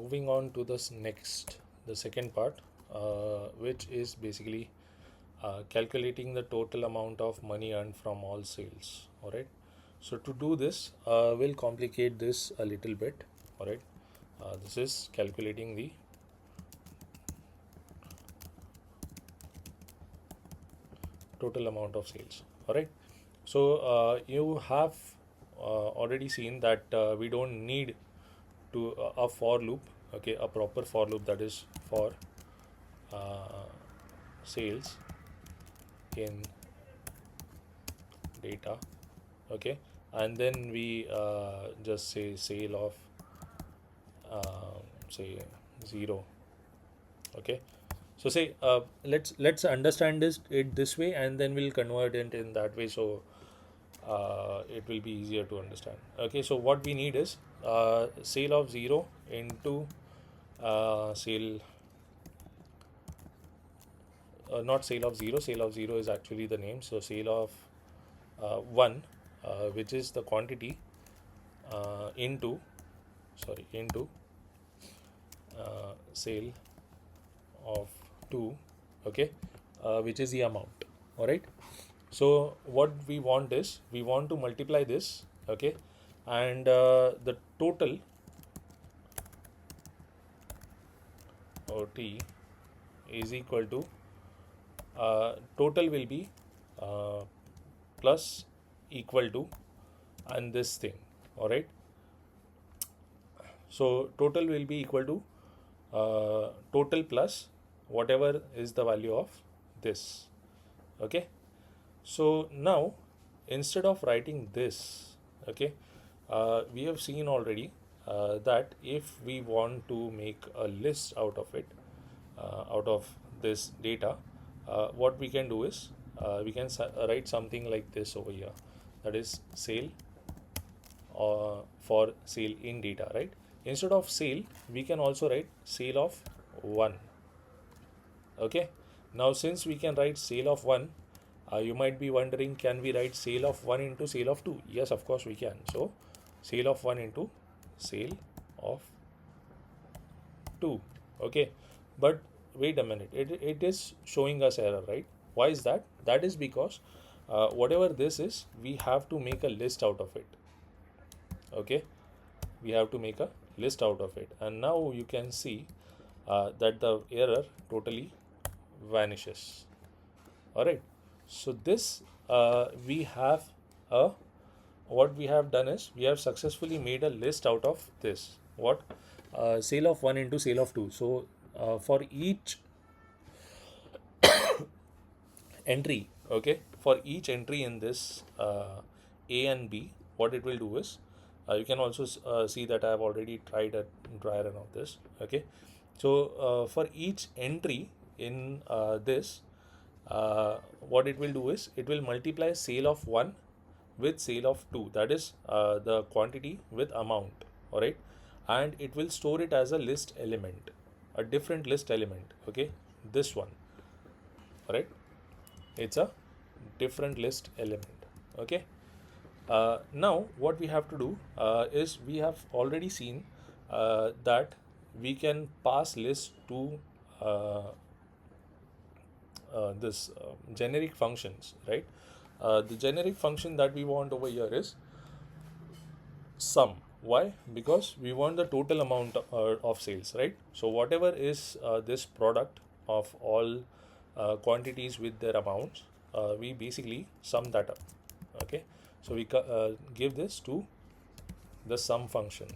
moving on to this next, the second part, which is basically calculating the total amount of money earned from all sales. All right. So to do this, we'll complicate this a little bit. All right. This is calculating the total amount of sales. All right. So you have already seen that we don't need to a for loop. Okay, a proper for loop that is for sales in data. Okay, and then we just say sale of say 0. Okay, so say let's understand this way, and then we'll convert it in that way, so it will be easier to understand. Okay, so what we need is sale of 0 into sale not sale of 0. Sale of 0 is actually the name, so sale of 1, which is the quantity, into sale of 2. Okay, which is the amount. All right, so what we want is we want to multiply this. Okay, and the total OT is equal to total will be plus equal to and this thing. All right, so total will be equal to total plus whatever is the value of this. Okay, so now instead of writing this, okay, we have seen already that if we want to make a list out of it, out of this data, what we can do is we can write something like this over here, that is sale for sale in data, right? Instead of sale, we can also write sale of 1. Okay, now since we can write sale of 1, you might be wondering, can we write sale of 1 into sale of 2? Yes, of course we can. So sale of 1 into sale of 2. Okay, but wait a minute, it is showing us error, right? Why is that? That is because whatever this is, we have to make a list out of it. Okay, we have to make a list out of it, and now you can see that the error totally vanishes. All right, so this we have a what we have done is we have successfully made a list out of this. What? Sale of 1 into sale of 2. So for each entry, okay, for each entry in this A and B, what it will do is you can also see that I have already tried a dry run of this. Okay, so for each entry in this, what it will do is it will multiply sale of 1 with sale of 2, that is the quantity with amount. All right, and it will store it as a list element, a different list element. Okay, this one. All right, it's a different list element. Okay, now what we have to do is we have already seen that we can pass list to this generic functions, right? The generic function that we want over here is sum. Why? Because we want the total amount of sales, right? So whatever is this product of all quantities with their amounts, we basically sum that up. Okay, so we give this to the sum function.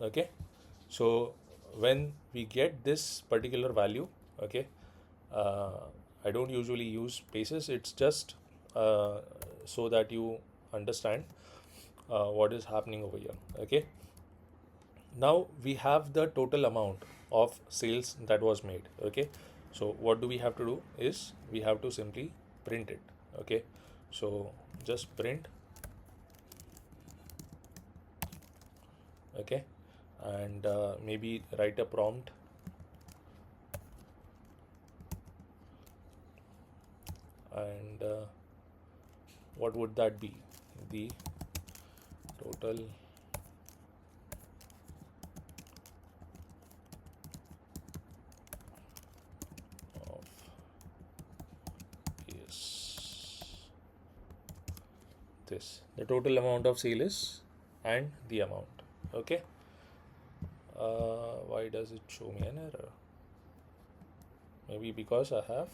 Okay, so when we get this particular value, okay, I don't usually use spaces, it's just so that you understand what is happening over here. Okay, now we have the total amount of sales that was made. Okay, so what do we have to do is we have to simply print it. Okay, so just print. Okay, and maybe write a prompt, and what would that be? The total this. The total amount of sale is and the amount. Okay. Why does it show me an error? Maybe because I have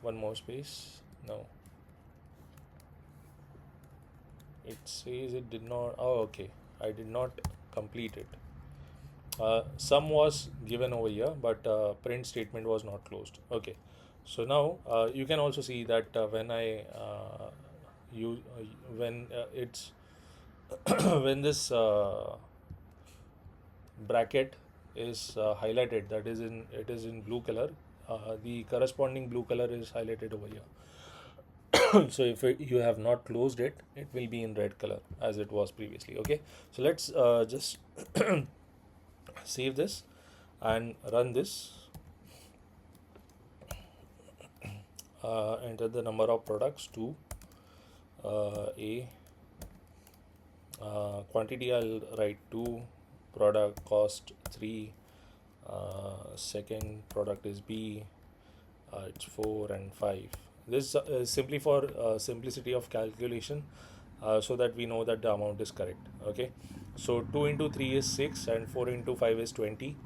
one more space. No. It says it did not. Oh, okay. I did not complete it. Sum was given over here, but print statement was not closed. Okay. So now you can also see that when I you when it's when this bracket is highlighted, that is in it is in blue color. The corresponding blue color is highlighted over here. So if you have not closed it, it will be in red color as it was previously. Okay, so let's just save this and run this. Enter the number of products 2, a quantity I'll write 2, product cost 3, second product is B, it's 4 and 5. This is simply for simplicity of calculation, so that we know that the amount is correct. Okay, so 2 into 3 is 6 and 4 into 5 is 20,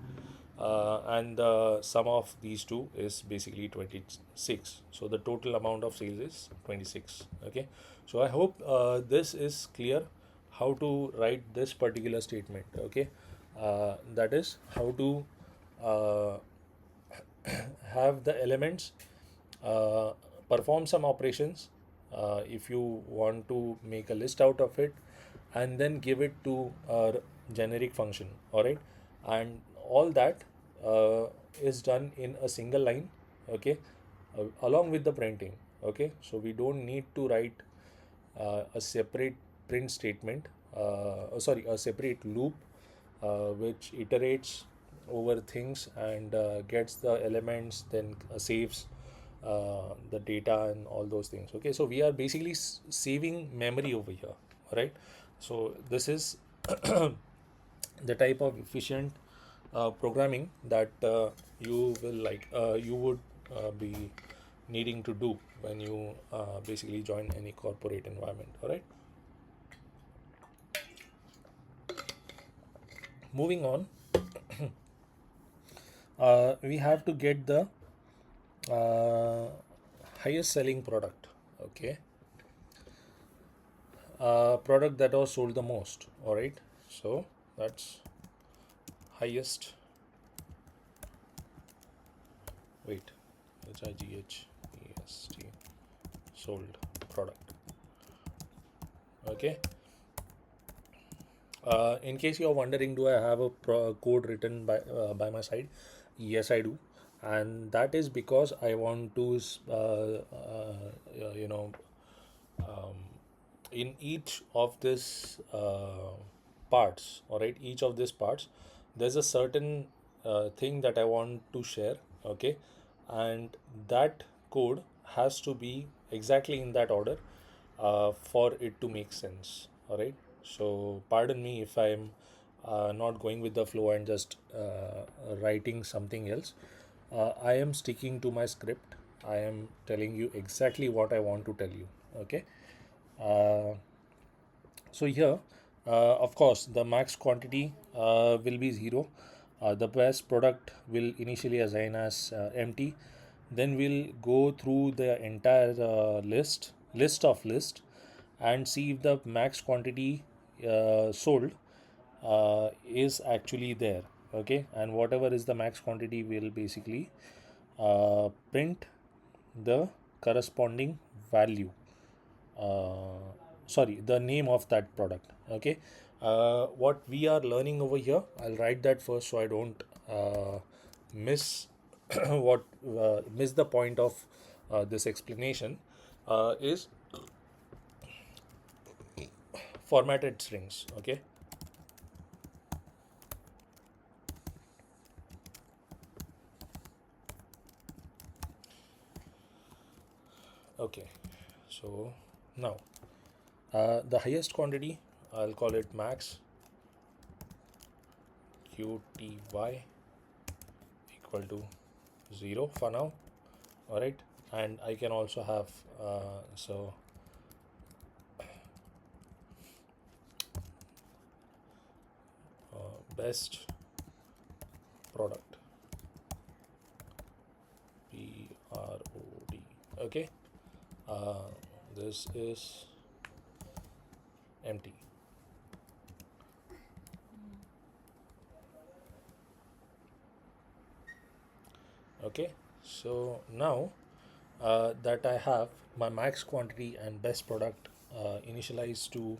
and the sum of these two is basically 26. So the total amount of sales is 26. Okay, so I hope this is clear how to write this particular statement. Okay, that is how to uh, have the elements uh, perform some operations. If you want to make a list out of it and then give it to a generic function, all right, and all that is done in a single line. Okay, along with the printing. Okay, so we don't need to write a separate print statement, sorry, a separate loop which iterates over things and gets the elements, then saves the data and all those things. Okay, so we are basically saving memory over here. All right, so this is the type of efficient programming that you would be needing to do when you basically join any corporate environment. All right, moving on. We have to get the highest selling product. Okay, product that was sold the most. All right, so that's highest. Wait, HIGHEST sold product. Okay, in case you are wondering, do I have a code written by my side? Yes, I do, and that is because I want to you know um, in each of this parts. All right, each of these parts, there's a certain thing that I want to share. Okay, and that code has to be exactly in that order for it to make sense. All right, so pardon me if I'm not going with the flow and just writing something else. I am sticking to my script. I am telling you exactly what I want to tell you. Okay, uh, so here, of course, the max quantity will be 0. The best product will initially assign as empty. Then we'll go through the entire list of list, and see if the max quantity sold is actually there. Okay, and whatever is the max quantity will basically print the corresponding value, sorry, the name of that product. Okay, what we are learning over here, I'll write that first so I don't miss what miss the point of this explanation, is formatted strings. Okay, okay, so now the highest quantity, I'll call it max QTY equal to 0 for now. All right, and I can also have so best product, PROD. Okay, this is empty. Okay, so now that I have my max quantity and best product initialized to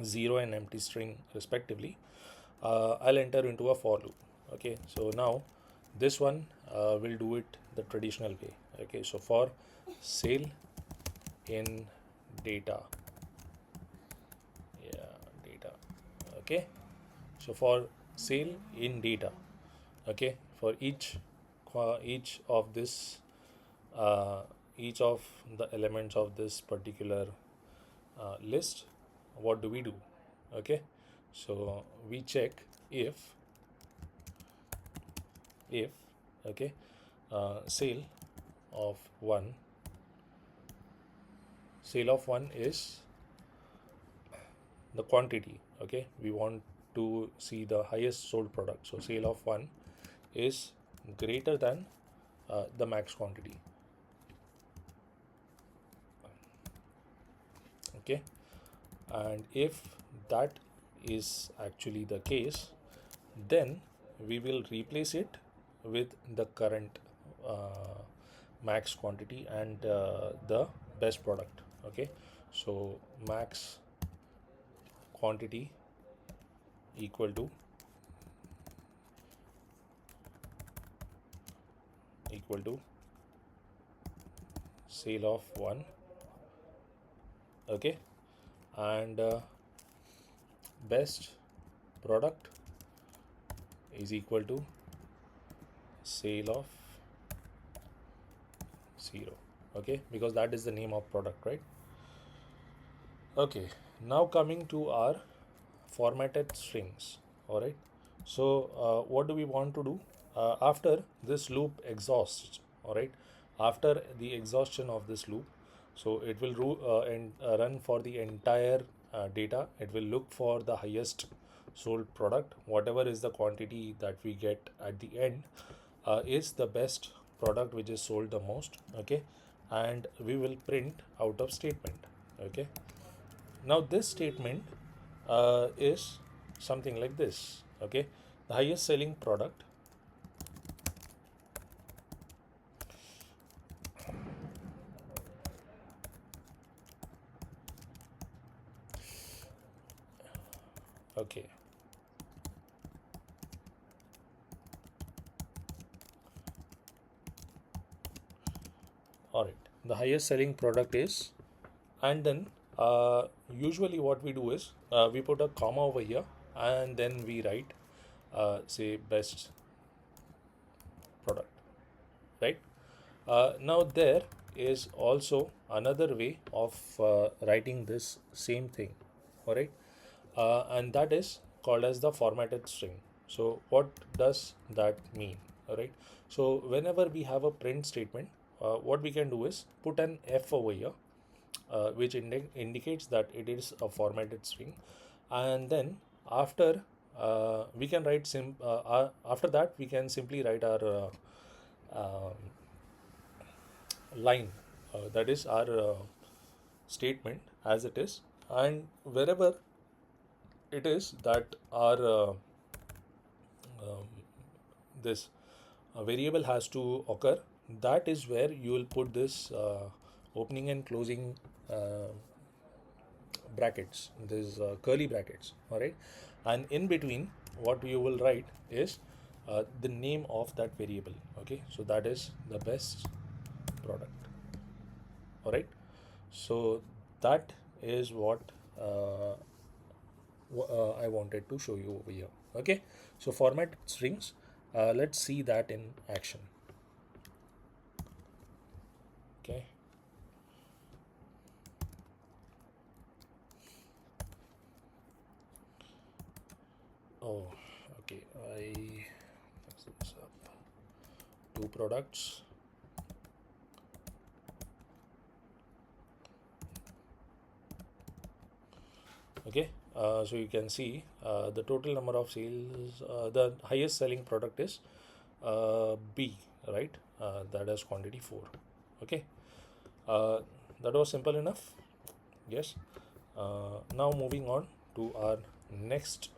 0 and empty string respectively, I'll enter into a for loop. Okay, so now this one will do it the traditional way. Okay, so for sale in data, yeah, data. Okay, so for sale in data, okay, for each of this uh, each of the elements of this particular list, what do we do? Okay, so we check if okay, sale of one sale of one is the quantity. Okay, we want to see the highest sold product, so sale of one is greater than the max quantity. Okay, and if that is actually the case, then we will replace it with the current max quantity and the best product. Okay, so max quantity equal to sale of one. Okay, and best product is equal to sale of 0. Okay, because that is the name of product, right? Okay, now coming to our formatted strings. All right, so what do we want to do after this loop exhausts? All right, after the exhaustion of this loop, so it will run for the entire data. It will look for the highest sold product, whatever is the quantity that we get at the end is the best product which is sold the most. Okay, and we will print out of statement. Okay, now this statement is something like this. Okay, the highest selling product okay, all right, the highest selling product is, and then usually what we do is we put a comma over here and then we write say best product, right? Now there is also another way of writing this same thing. All right, and that is called as the formatted string. So what does that mean? All right, so whenever we have a print statement, what we can do is put an f over here, which indicates that it is a formatted string, and then after we can write after that we can simply write our line, that is our statement as it is, and wherever it is that our um, this variable has to occur, that is where you will put this opening and closing brackets, these curly brackets. All right, and in between what you will write is the name of that variable. Okay, so that is the best product. All right, so that is what I wanted to show you over here. Okay, so format strings, let's see that in action. Okay, oh, okay, I mix this up. Two products. Okay, So you can see the total number of sales, the highest selling product is B, right? That is quantity 4. Okay, uh, that was simple enough. Yes. Now moving on to our next